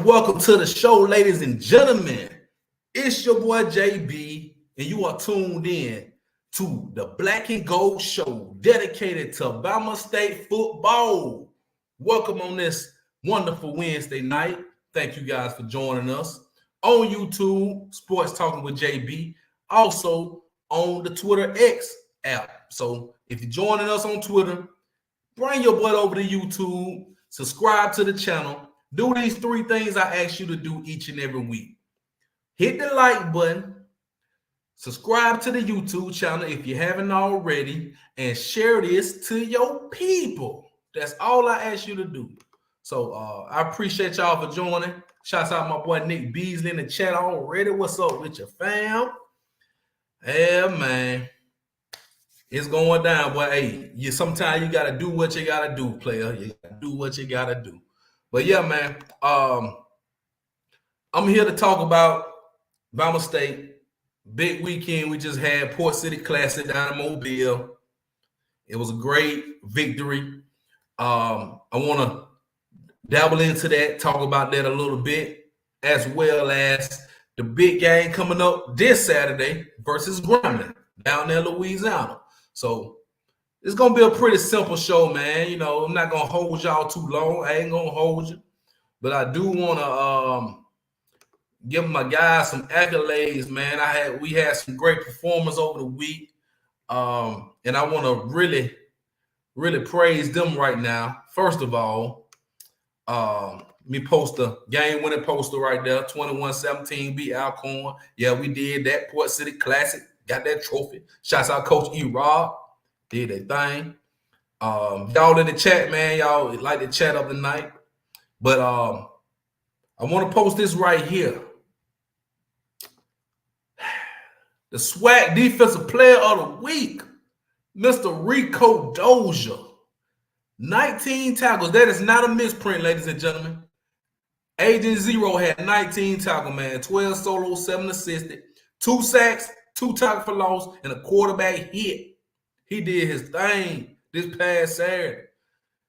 Welcome to the show, ladies and gentlemen. It's your boy JB, and you are tuned in to the Black and Gold Show dedicated to Bama State football. Welcome on this wonderful Wednesday night. Thank you guys for joining us on YouTube, Sports Talking with JB, also on the Twitter X app. So if you're joining us on Twitter, bring your butt over to YouTube, subscribe to the channel. Do these three things I ask you to do each and every week. Hit the like button, subscribe to the YouTube channel if you haven't already, and share this to your people. That's all I ask you to do. So I appreciate y'all for joining. Shouts out my boy Nick Beasley in the chat already. What's up with your fam? Yeah, man. It's going down, boy. Hey, sometimes you got to do what you got to do, player. You got to do what you got to do. But yeah, man, I'm here to talk about Bama State. Big weekend we just had, Port City Classic down in Mobile. It was a great victory. I want to dabble into that, talk about that a little bit, as well as the big game coming up this Saturday versus Grambling down there in Louisiana. So it's going to be a pretty simple show, man. You know, I'm not going to hold y'all too long. I ain't going to hold you. But I do want to give my guys some accolades, man. We had some great performers over the week. And I want to really, really praise them right now. First of all, me post a game-winning poster right there, 21-17, beat Alcorn. Yeah, we did that. Port City Classic, got that trophy. Shouts out Coach E-Rob. Did that thing. Y'all in the chat, man. Y'all like to chat up tonight. But I want to post this right here. The SWAC Defensive Player of the Week, Mr. Rico Dozier. 19 tackles. That is not a misprint, ladies and gentlemen. Agent Zero had 19 tackles, man. 12 solos, 7 assisted, 2 sacks, 2 tackles for loss, and a quarterback hit. He did his thing this past Saturday.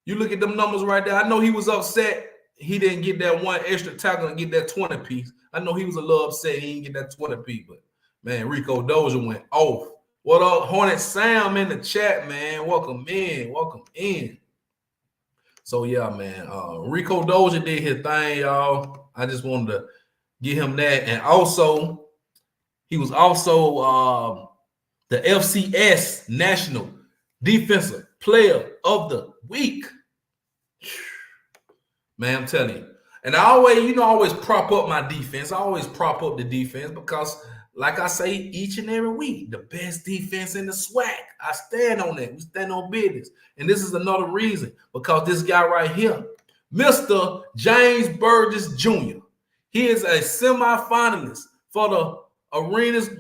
You look at them numbers right there. I know he was upset he didn't get that one extra tackle and get that 20-piece. I know he was a little upset he didn't get that 20-piece, but, man, Rico Dozier went off. What up, Hornet Sam in the chat, man? Welcome in. Welcome in. So, yeah, man, Rico Dozier did his thing, y'all. I just wanted to give him that. And also, he was also the FCS National Defensive Player of the Week. Man, I'm telling you. And I always prop up my defense. I always prop up the defense because, like I say each and every week, the best defense in the SWAC. I stand on that. We stand on business. And this is another reason, because this guy right here, Mr. James Burgess Jr., he is a semifinalist for the Aeneas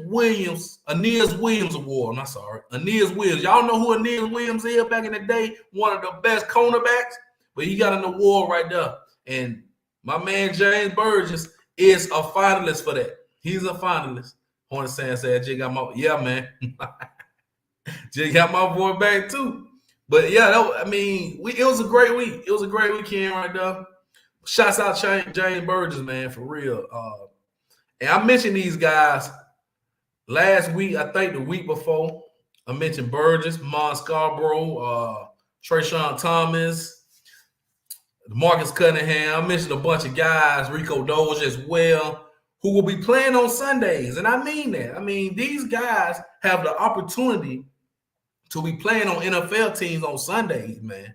Williams Award. I'm sorry. Aeneas Williams. Y'all know who Aeneas Williams is back in the day? One of the best cornerbacks. But he got an award right there. And my man James Burgess is a finalist for that. He's a finalist. Hornet Sand said, Jay got my, yeah, man. Jay got my boy back too. But yeah, it was a great week. It was a great weekend right there. Shouts out James Burgess, man, for real. And I mentioned these guys last week, I think the week before. I mentioned Burgess, Mon Scarborough, Trayshawn Thomas, Marcus Cunningham. I mentioned a bunch of guys, Rico Dozier as well, who will be playing on Sundays. And I mean that. I mean, these guys have the opportunity to be playing on NFL teams on Sundays, man.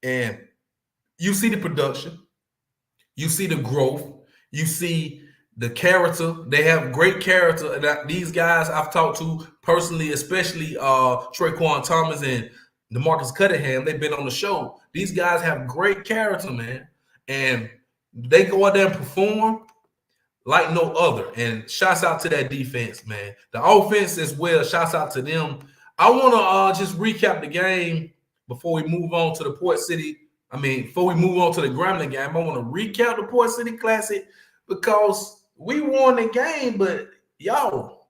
And you see the production. You see the growth. You see the character. They have great character. These guys I've talked to personally, especially Traquan Thomas and DeMarcus Cunningham, they've been on the show. These guys have great character, man. And they go out there and perform like no other. And shouts out to that defense, man. The offense as well, shouts out to them. I want to just recap the game before we move on to the before we move on to the Grambling game. I want to recap the Port City Classic because we won the game, but y'all,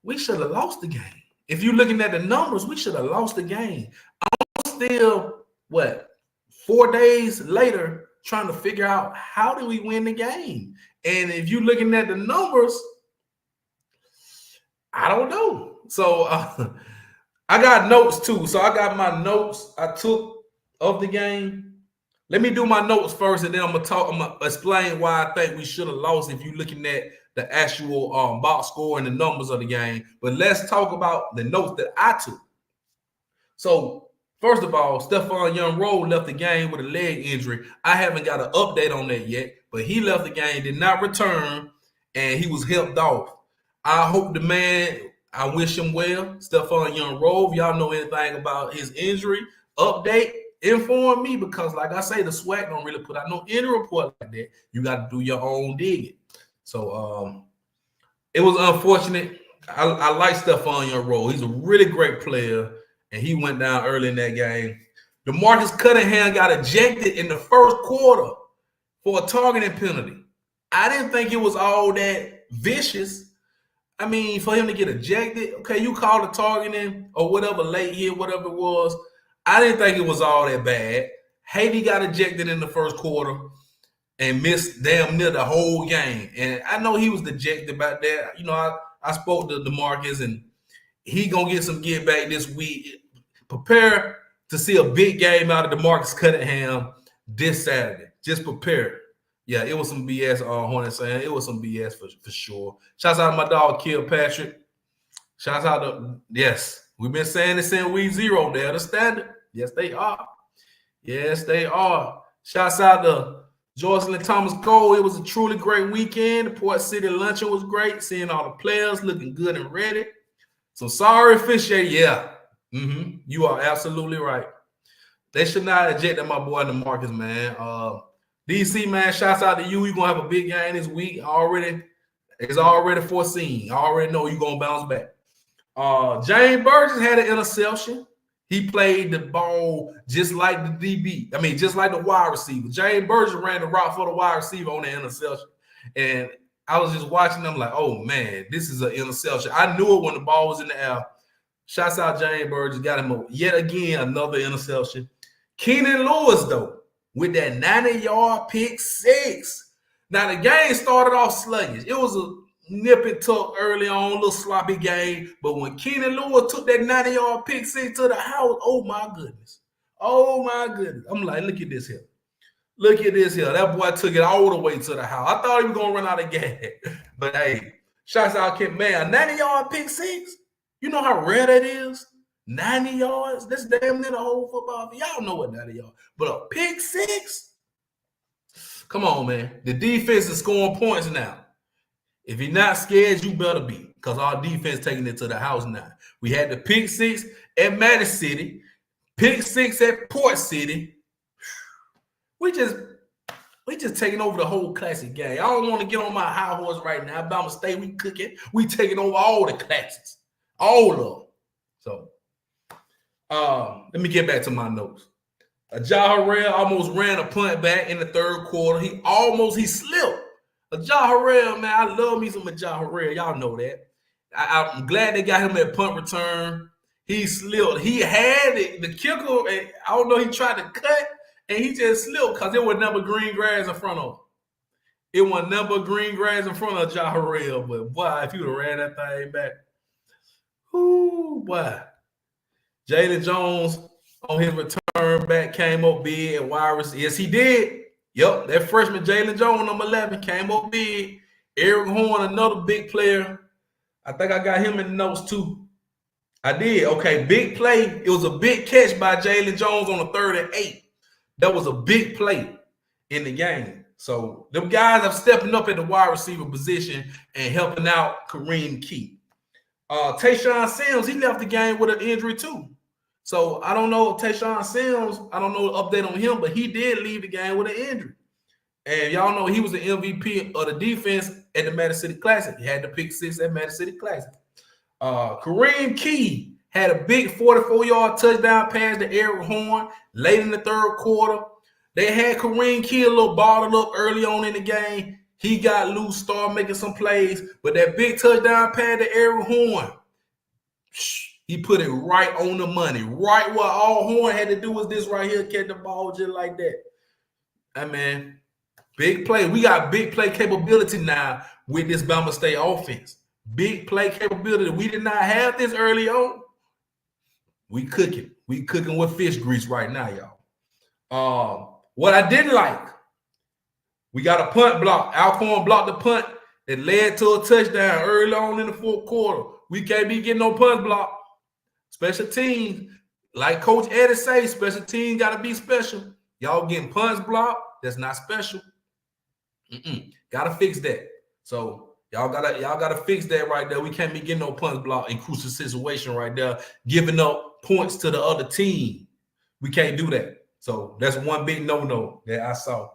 we should have lost the game. If you're looking at the numbers, we should have lost the game. I'm still, 4 days later, trying to figure out how do we win the game. And if you're looking at the numbers, I don't know. So I got notes too. So I got my notes I took of the game. Let me do my notes first, and then I'm gonna explain why I think we should have lost if you're looking at the actual box score and the numbers of the game. But let's talk about the notes that I took. So first of all, Stephon Young-Rowe left the game with a leg injury. I haven't got an update on that yet, but he left the game, did not return, and he was helped off. I hope the man, I wish him well. Stephon Young-Rowe, if y'all know anything about his injury, update, inform me, because like I say, the SWAC don't really put out no injury report like that. You got to do your own digging. So it was unfortunate. I like Stephon Young-Rowe. He's a really great player, and he went down early in that game. DeMarcus Cunningham got ejected in the first quarter for a targeting penalty. I didn't think it was all that vicious. I mean, for him to get ejected, okay, you call the targeting or whatever, late hit, whatever it was. I didn't think it was all that bad. Haiti got ejected in the first quarter and missed damn near the whole game. And I know he was dejected about that. You know, I spoke to DeMarcus, and he going to get some get back this week. Prepare to see a big game out of DeMarcus Cunningham this Saturday. Just prepare. Yeah, it was some BS, Hornet saying. It was some BS for sure. Shouts out to my dog, Kilpatrick. Shouts out to, yes, we've been saying this since week 0. They're the standard. Yes, they are. Yes, they are. Shouts out to Jocelyn Thomas Cole. It was a truly great weekend. The Port City luncheon was great. Seeing all the players looking good and ready. So sorry, officiating. Yeah. You are absolutely right. They should not eject my boy DeMarcus, man. DC, man, shouts out to you. You're going to have a big game this week. It's already foreseen. I already know you're going to bounce back. James Burgess had an interception. He played the ball just like the DB. I mean, just like the wide receiver. James Burgess ran the route for the wide receiver on the interception. And I was just watching them like, oh, man, this is an interception. I knew it when the ball was in the air. Shouts out James Burgess. Got him yet again another interception. Keenan Lewis, though, with that 90-yard pick six. Now, the game started off sluggish. It was a nip and tuck early on, a little sloppy game. But when Keenan Lewis took that 90-yard pick six to the house, oh, my goodness. Oh, my goodness. I'm like, look at this here. Look at this here. That boy took it all the way to the house. I thought he was going to run out of gas. But, hey, shouts out, Kid, man. 90-yard pick six? You know how rare that is? 90 yards? That's damn near the whole football. Y'all know what 90 yards. But a pick six? Come on, man. The defense is scoring points now. If you're not scared, you better be, because our defense taking it to the house now. We had the pick six at Madison City, pick six at Port City. We just taking over the whole classic game. I don't want to get on my high horse right now. Bama State, we cooking. We taking over all the classics. All of them. So, let me get back to my notes. Harrell almost ran a punt back in the third quarter. He slipped. Harrell, man, I love me some Harrell. Y'all know that. I'm glad they got him at punt return. He slipped. He had it. The kicker, and I don't know, he tried to cut, and he just slipped because it was never green grass in front of him. It was never green grass in front of Harrell. But, boy, if you would have ran that thing back, ooh, boy. Jalen Jones on his return back came up big at wide receiver. Yes, he did. Yep, that freshman Jalen Jones, number 11, came up big. Eric Horn, another big player. I think I got him in the notes too. I did. Okay, big play. It was a big catch by Jalen Jones on the 3rd and 8. That was a big play in the game. So them guys are stepping up at the wide receiver position and helping out Kareem Key. Tayshawn Sims, he left the game with an injury too. So I don't know Tayshawn Sims, I don't know the update on him, but he did leave the game with an injury. And y'all know he was the MVP of the defense at the Madison City Classic. He had the pick 6 at Madison City Classic. Kareem Key had a big 44-yard touchdown pass to Eric Horn late in the third quarter. They had Kareem Key a little bottled up early on in the game. He got loose, started making some plays, but that big touchdown pass to Eric Horn, he put it right on the money. Right what all Horn had to do was this right here, catch the ball just like that. I mean, big play. We got big play capability now with this Bama State offense. Big play capability. We did not have this early on. We cooking. We cooking with fish grease right now, y'all. What I didn't like, we got a punt block. Alcorn blocked the punt that led to a touchdown early on in the fourth quarter. We can't be getting no punt block. Special teams, like Coach Eddie says, special teams got to be special. Y'all getting punts blocked, that's not special. Gotta fix that. So y'all gotta fix that right there. We can't be getting no punts blocked in crucial situation right there, giving up points to the other team. We can't do that. So that's one big no-no that I saw.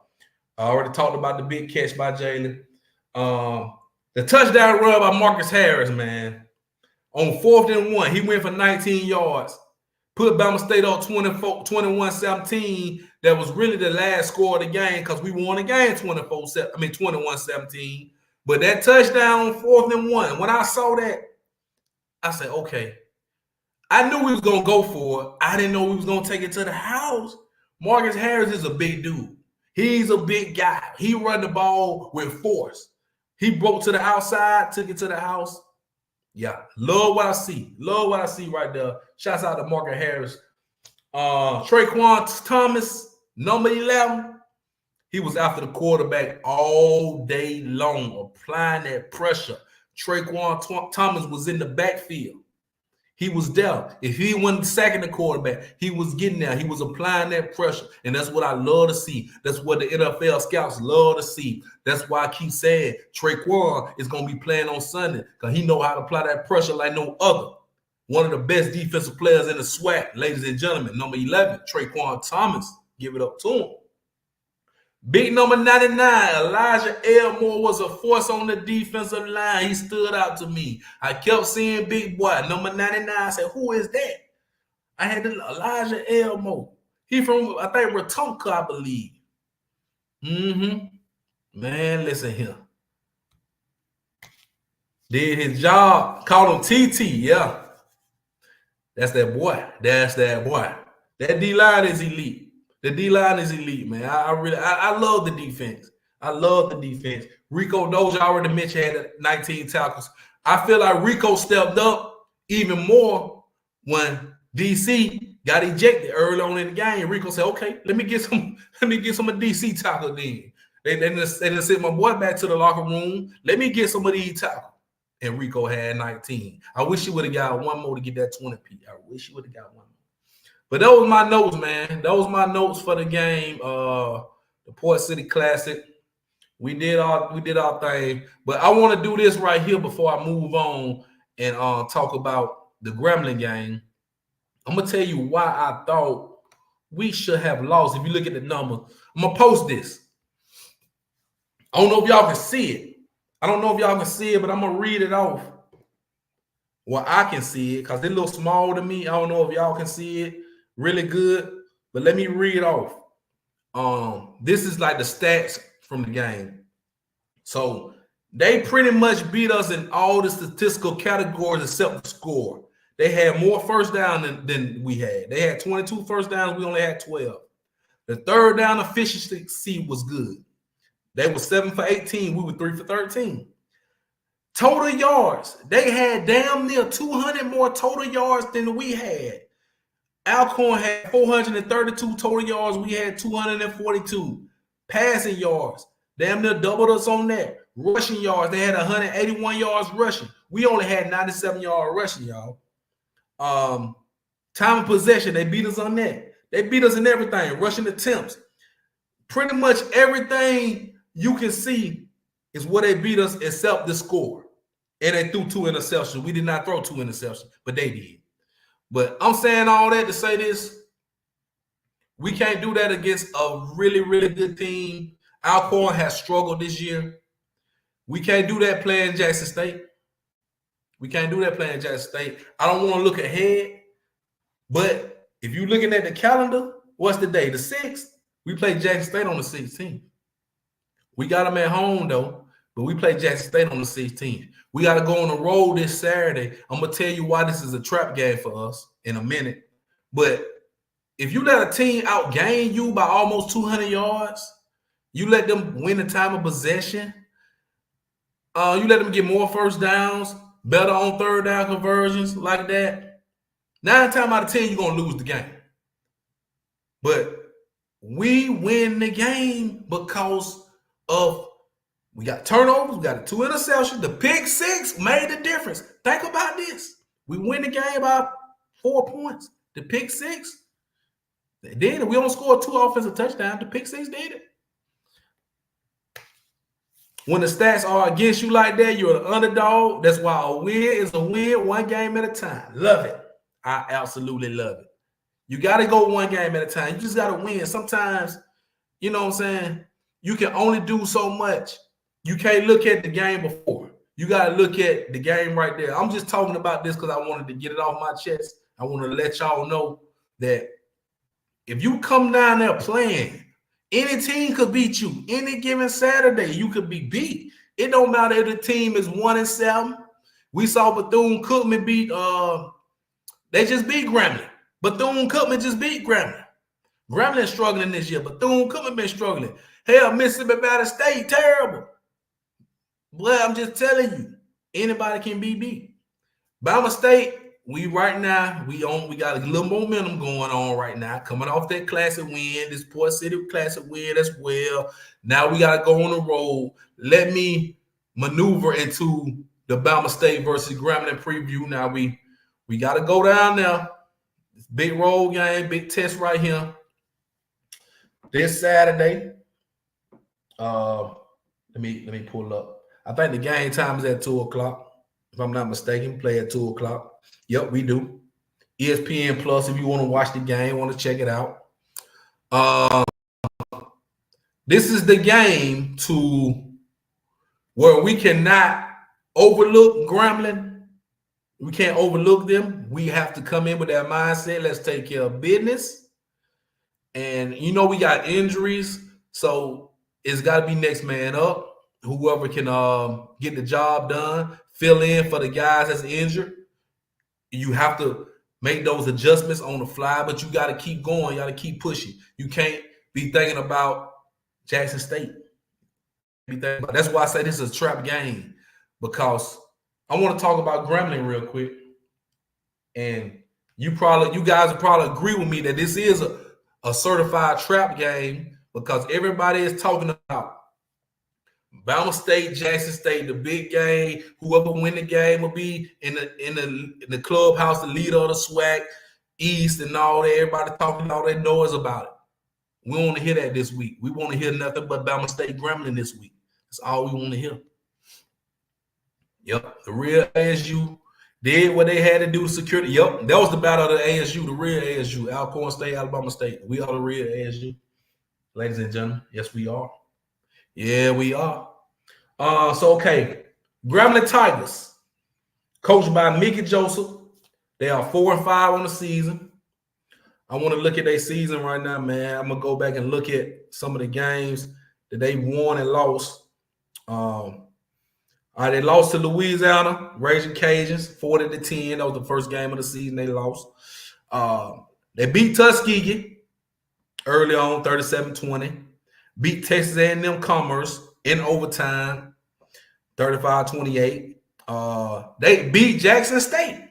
I already talked about the big catch by Jalen. The touchdown run by Marcus Harris, man. On 4th and 1, he went for 19 yards. Put Bama State up 21-17. That was really the last score of the game because we won the game 21-17. But that touchdown on 4th and 1, when I saw that, I said, okay. I knew we was going to go for it. I didn't know we was going to take it to the house. Marcus Harris is a big dude. He's a big guy. He run the ball with force. He broke to the outside, took it to the house. Yeah, love what I see. Love what I see right there. Shouts out to Marcus Harris. Traquan Thomas, number 11. He was after the quarterback all day long, applying that pressure. Traquan Thomas was in the backfield. He was there. If he wasn't sacking the quarterback, he was getting there. He was applying that pressure. And that's what I love to see. That's what the NFL scouts love to see. That's why I keep saying Traquan is going to be playing on Sunday because he know how to apply that pressure like no other. One of the best defensive players in the SWAC, ladies and gentlemen, number 11, Traquan Thomas. Give it up to him. Big number 99, Elijah Elmore was a force on the defensive line. He stood out to me. I kept seeing big boy, number 99. I said, who is that? I had Elijah Elmore. He from, I think, Wetumpka, I believe. Man, listen here. Did his job. Called him TT, yeah. That's that boy. That's that boy. That D-line is elite. The D-line is elite, man. I love the defense. I love the defense. Rico Doja, I already mentioned, had 19 tackles. I feel like Rico stepped up even more when DC got ejected early on in the game. Rico said, okay, let me get some of DC tackle then. They just sent my boy back to the locker room. Let me get some of these tackles. And Rico had 19. I wish he would have got one more to get that 20-piece. I wish he would have got one more. But those were my notes, man. Those were my notes for the game. The Port City Classic. We did our thing. But I want to do this right here before I move on and talk about the Grambling game. I'm going to tell you why I thought we should have lost. If you look at the number, I'm going to post this. I don't know if y'all can see it. But I'm going to read it off. Well, I can see it because it looks small to me. I don't know if y'all can see it really good, but let me read off. This is like the stats from the game. So they pretty much beat us in all the statistical categories except the score. They had more first down than we had. They had 22 first downs. We only had 12. The third down efficiency was good. They were 7 for 18. We were 3 for 13. Total yards. They had damn near 200 more total yards than we had. Alcorn had 432 total yards. We had 242. Passing yards, damn near doubled us on that. Rushing yards, they had 181 yards rushing. We only had 97 yards rushing, y'all. Time of possession, they beat us on that. They beat us in everything. Rushing attempts. Pretty much everything you can see is where they beat us except the score. And they threw 2 interceptions. We did not throw 2 interceptions, but they did. But I'm saying all that to say this. We can't do that against a really, really good team. Alcorn has struggled this year. We can't do that playing Jackson State. We can't do that playing Jackson State. I don't want to look ahead, but if you're looking at the calendar, what's the day? The 6th. We play Jackson State on the 16th. We got them at home, though, but we play Jackson State on the 16th. We got to go on the road this Saturday. I'm going to tell you why this is a trap game for us in a minute. But if you let a team outgain you by almost 200 yards, you let them win the time of possession, you let them get more first downs, better on third down conversions like that, 9 times out of 10, you're going to lose the game. But we win the game because of we got turnovers, we got 2 interceptions. The pick 6 made the difference. Think about this. We win the game by 4 points. The pick 6. They did it. We only scored 2 offensive touchdowns. The pick 6 did it. When the stats are against you like that, you're an underdog. That's why a win is a win, 1 game at a time. Love it. I absolutely love it. You got to go 1 game at a time. You just got to win. Sometimes, you know what I'm saying, you can only do so much. You can't look at the game before. You got to look at the game right there. I'm just talking about this because I wanted to get it off my chest. I want to let y'all know that if you come down there playing, any team could beat you. Any given Saturday, you could be beat. It don't matter if the team is 1-7. We saw Bethune-Cookman beat they just beat Grambling. Bethune-Cookman just beat Grambling. Grambling struggling this year. Bethune-Cookman been struggling. Hell, Mississippi Bama State, terrible. Boy, I'm just telling you, anybody can be beat. Bama State, we got a little momentum going on right now, coming off that classic win, this Port City classic win as well. Now we got to go on the road. Let me maneuver into the Bama State versus Grambling preview. Now we got to go down there. This big road game, big test right here. This Saturday. Let me pull up. I think the game time is at 2:00. If I'm not mistaken, play at 2:00. Yep, we do. ESPN Plus, if you want to watch the game, want to check it out. This is the game to where we cannot overlook Grambling. We can't overlook them. We have to come in with that mindset. Let's take care of business. And, we got injuries, so it's got to be next man up. Whoever can get the job done, fill in for the guys that's injured. You have to make those adjustments on the fly, but you got to keep going. You got to keep pushing. You can't be thinking about Jackson State. That's why I say this is a trap game, because I want to talk about Grambling real quick. And you guys will probably agree with me that this is a certified trap game, because everybody is talking about Bama State, Jackson State, the big game. Whoever win the game will be in the clubhouse, the leader of the SWAC East and all that. Everybody talking all that noise about it. We want to hear that this week. We want to hear nothing but Bama State Grambling this week. That's all we want to hear. Yep, the real ASU did what they had to do. Security. Yep, that was the battle of the ASU, the real ASU. Alcorn State, Alabama State. We are the real ASU, ladies and gentlemen. Yes, we are. Yeah, we are. Okay. Grambling Tigers, coached by Mickey Joseph. They are 4-5 on the season. I want to look at their season right now, man. I'm going to go back and look at some of the games that they won and lost. They lost to Louisiana, Raging Cajuns, 40-10. That was the first game of the season they lost. They beat Tuskegee early on, 37-20. Beat Texas A&M Commerce in overtime, 35-28. They beat Jackson State.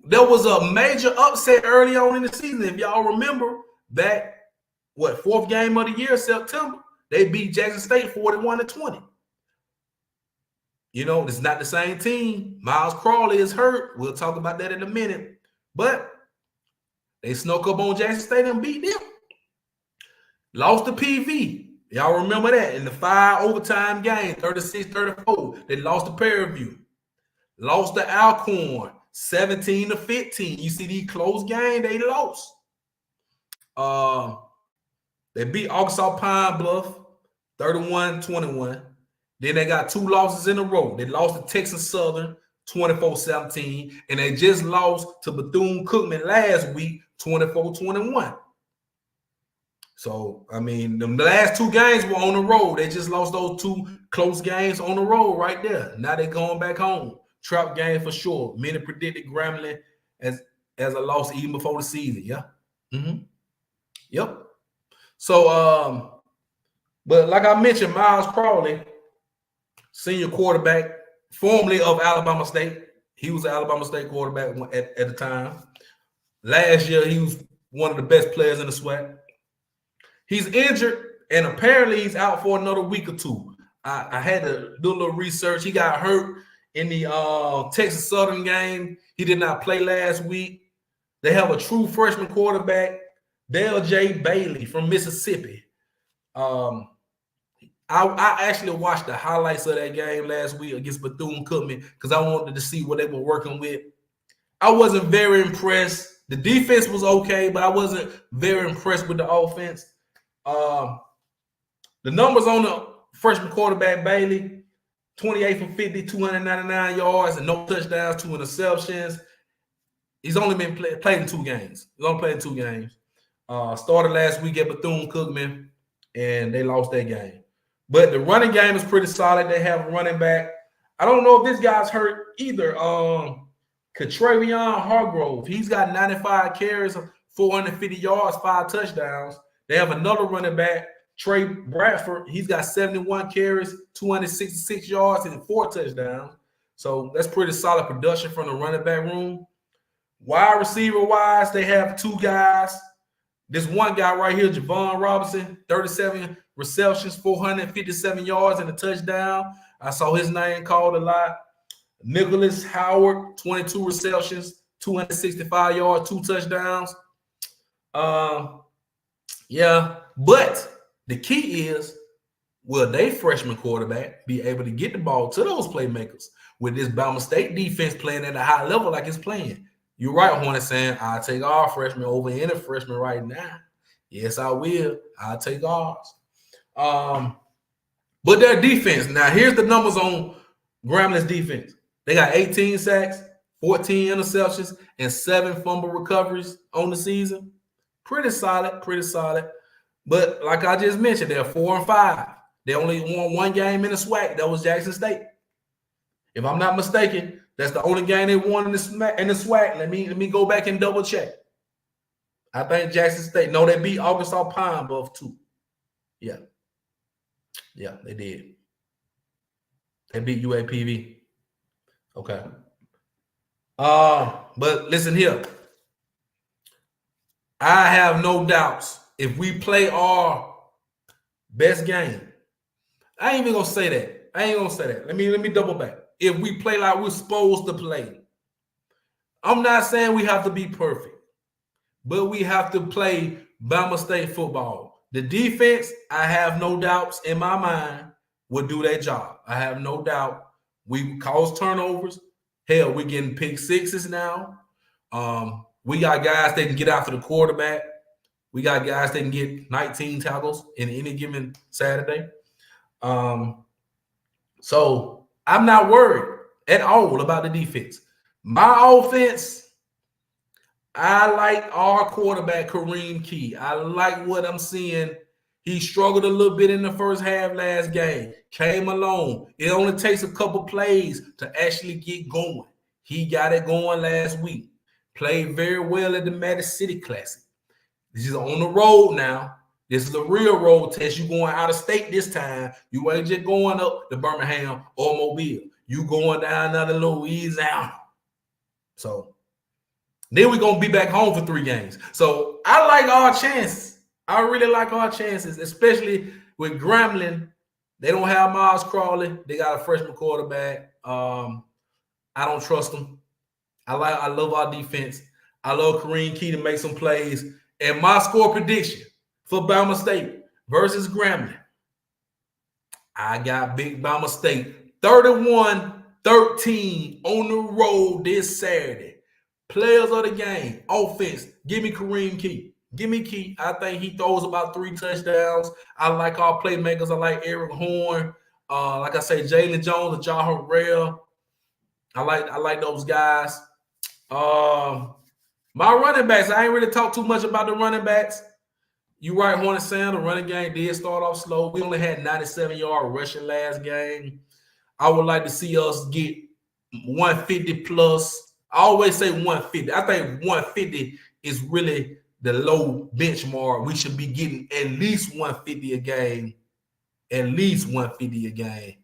There was a major upset early on in the season. If y'all remember back, fourth game of the year, September, they beat Jackson State 41-20. It's not the same team. Miles Crawley is hurt. We'll talk about that in a minute. But they snuck up on Jackson State and beat them. Lost to PV Y'all remember that? In the 5 overtime game, 36-34, they lost to Fairview. Lost to Alcorn, 17-15. You see these close games, they lost. They beat Arkansas Pine Bluff, 31-21. Then they got 2 losses in a row. They lost to Texas Southern, 24-17. And they just lost to Bethune-Cookman last week, 24-21. So, I mean, the last 2 games were on the road. They just lost those 2 close games on the road right there. Now they're going back home. Trap game for sure. Many predicted Grambling as a loss even before the season. Yeah. Yep. So, but like I mentioned, Miles Crawley, senior quarterback, formerly of Alabama State. He was an Alabama State quarterback at the time. Last year, he was one of the best players in the SWAC. He's injured, and apparently he's out for another week or 2. I had to do a little research. He got hurt in the Texas Southern game. He did not play last week. They have a true freshman quarterback, Dale J. Bailey from Mississippi. I actually watched the highlights of that game last week against Bethune-Cookman because I wanted to see what they were working with. I wasn't very impressed. The defense was okay, but I wasn't very impressed with the offense. The numbers on the freshman quarterback, Bailey, 28 for 50, 299 yards, and no touchdowns, 2 interceptions. He's only been played in 2 games. He's only played in 2 games. Started last week at Bethune-Cookman, and they lost that game. But the running game is pretty solid. They have a running back. I don't know if this guy's hurt either. Catravion Hargrove. He's got 95 carries, 450 yards, 5 touchdowns. They have another running back, Trey Bradford. He's got 71 carries, 266 yards, and 4 touchdowns. So that's pretty solid production from the running back room. Wide receiver-wise, they have 2 guys. This one guy right here, Javon Robinson, 37 receptions, 457 yards, and a touchdown. I saw his name called a lot. Nicholas Howard, 22 receptions, 265 yards, 2 touchdowns. Yeah, but the key is, will they freshman quarterback be able to get the ball to those playmakers with this Bama State defense playing at a high level like it's playing? You're right, Hornet, saying I'll take our freshman over any freshman right now. Yes, I will. I'll take ours. But their defense, now here's the numbers on Grambling's defense. They got 18 sacks, 14 interceptions, and 7 fumble recoveries on the season. Pretty solid, pretty solid. But like I just mentioned, they're 4-5. They only won 1 game in the SWAC. That was Jackson State. If I'm not mistaken, that's the only game they won in the SWAC. Let me go back and double check. I think Jackson State. No, they beat Arkansas Pine Bluff too. Yeah, they did. They beat UAPB. Okay. But listen here. I have no doubts if we play our best game. I ain't even gonna say that. Let me double back. If we play like we're supposed to play, I'm not saying we have to be perfect, but we have to play Bama State football. The defense, I have no doubts in my mind, will do their job. I have no doubt. We cause turnovers. Hell, we're getting pick sixes now. We got guys that can get after the quarterback. We got guys that can get 19 tackles in any given Saturday. So I'm not worried at all about the defense. My offense, I like our quarterback, Kareem Key. I like what I'm seeing. He struggled a little bit in the first half last game. Came along. It only takes a couple plays to actually get going. He got it going last week. Played very well at the Madison City Classic. This is on the road now. This is a real road test. You're going out of state this time. You ain't just going up to Birmingham or Mobile. You going down to Louisiana. So then we're going to be back home for 3 games. So I like our chances. I really like our chances, especially with Grambling. They don't have Miles Crawley. They got a freshman quarterback. I don't trust them. I love our defense. I love Kareem Key to make some plays. And my score prediction for Bama State versus Grambling, I got Big Bama State 31-13 on the road this Saturday. Players of the game, offense, give me Kareem Key. Give me Key. I think he throws about 3 touchdowns. I like our playmakers. I like Eric Horn. Like I say, Jalen Jones, Jah Harrell. I like those guys. My running backs, I ain't really talked too much about the running backs. You right, Hornet Sam, the running game did start off slow. We only had 97-yard rushing last game. I would like to see us get 150 plus. I always say 150. I think 150 is really the low benchmark. We should be getting at least 150 a game. At least 150 a game.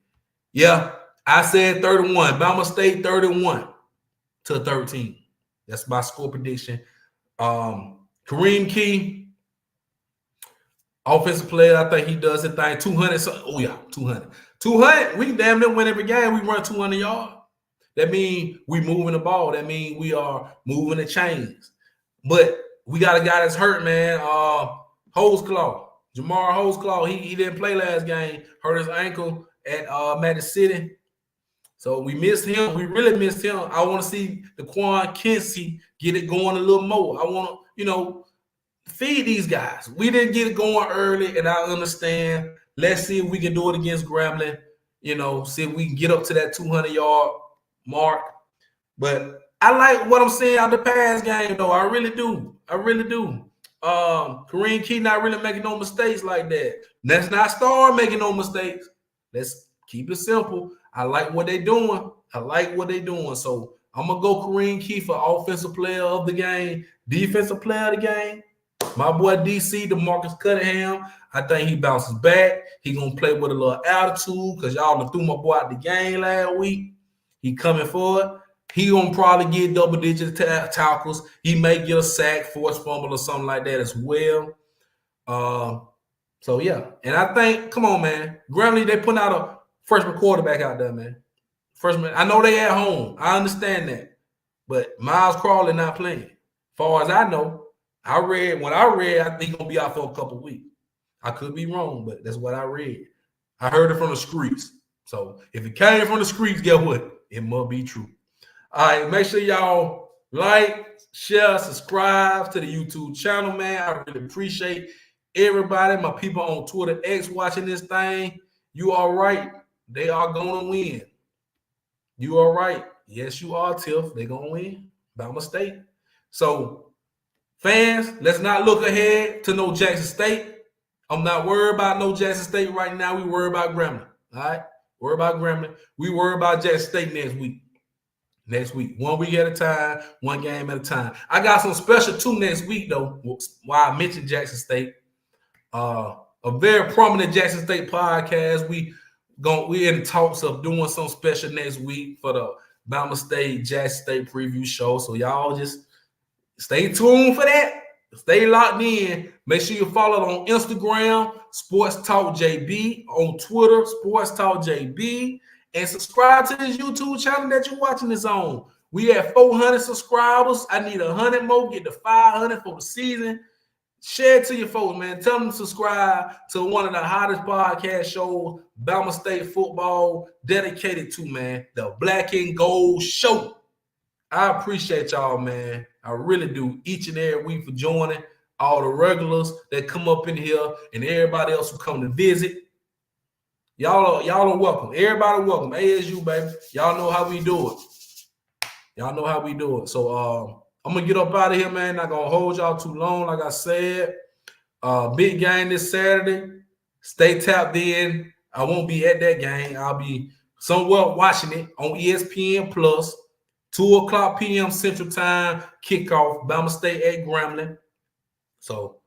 Yeah, I said 31. Bama State 31-13. That's my score prediction. Kareem Key, offensive player, I think he does his thing. 200. Oh, yeah, 200. 200, we can damn near win every game. We run 200 yards. That means we moving the ball. That means we are moving the chains. But we got a guy that's hurt, man. Holesclaw. Jamar Holesclaw. He didn't play last game. Hurt his ankle at Madison City. So we missed him. We really missed him. I want to see Daquan Kinsey get it going a little more. I want to, feed these guys. We didn't get it going early, and I understand. Let's see if we can do it against Grambling. See if we can get up to that 200-yard mark. But I like what I'm seeing out the pass game, though. I really do. Kareem Key not really making no mistakes like that. Let's not start making no mistakes. Let's keep it simple. I like what they're doing. So I'm going to go Kareem Key for offensive player of the game, defensive player of the game. My boy DC, DeMarcus Cunningham, I think he bounces back. He going to play with a little attitude because y'all done threw my boy out the game last week. He coming for it. He going to probably get double-digit tackles. He may get a sack, forced fumble, or something like that as well. So, yeah. And I think, come on, man. Grambling, they putting out a freshman quarterback out there, man. Freshman. I know they at home. I understand that. But Miles Crawley not playing. As far as I know, I think he's going to be out for a couple of weeks. I could be wrong, but that's what I read. I heard it from the streets. So if it came from the streets, guess what? It must be true. All right, make sure y'all like, share, subscribe to the YouTube channel, man. I really appreciate everybody, my people on Twitter X watching this thing. You all right? They are going to win. You all right? Yes, you are, Tiff. They're going to win. Bama State. So, fans, let's not look ahead to no Jackson State. I'm not worried about no Jackson State right now. We worry about Grambling. All right? Worry about Grambling. We worry about Jackson State next week. 1 week at a time, 1 game at a time. I got some special too next week, though, while I mentioned Jackson State. A very prominent Jackson State podcast. We in the talks of doing some special next week for the Bama State Jackson State preview show. So y'all just stay tuned for that. Stay locked in. Make sure you follow it on Instagram, Sports Talk JB, on Twitter, Sports Talk JB. And subscribe to this YouTube channel that you're watching this on. We have 400 subscribers. I need 100 more. Get to 500 for the season. Share it to your folks, man. Tell them to subscribe to one of the hottest podcast shows, Bama State football, dedicated to, man, the Black and Gold Show. I appreciate y'all, man. I really do. Each and every week for joining. All the regulars that come up in here and everybody else who come to visit. Y'all are welcome. Everybody welcome. ASU, baby. Y'all know how we do it. So I'm gonna get up out of here, man. Not gonna hold y'all too long. Like I said, big game this Saturday. Stay tapped in. I won't be at that game. I'll be somewhere watching it on ESPN Plus. 2:00 p.m. Central Time kickoff. Bama State at Grambling. So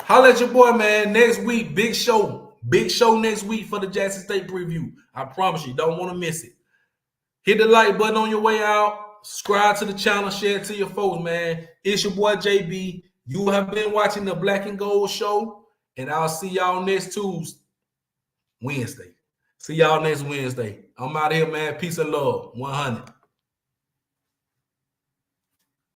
holla at your boy, man. Next week, big show. Big show next week for the Jackson State preview. I promise you, don't want to miss it. Hit the like button on your way out. Subscribe to the channel. Share it to your folks, man. It's your boy, JB. You have been watching the Black and Gold Show, and I'll see y'all next Wednesday. See y'all next Wednesday. I'm out of here, man. Peace and love. 100.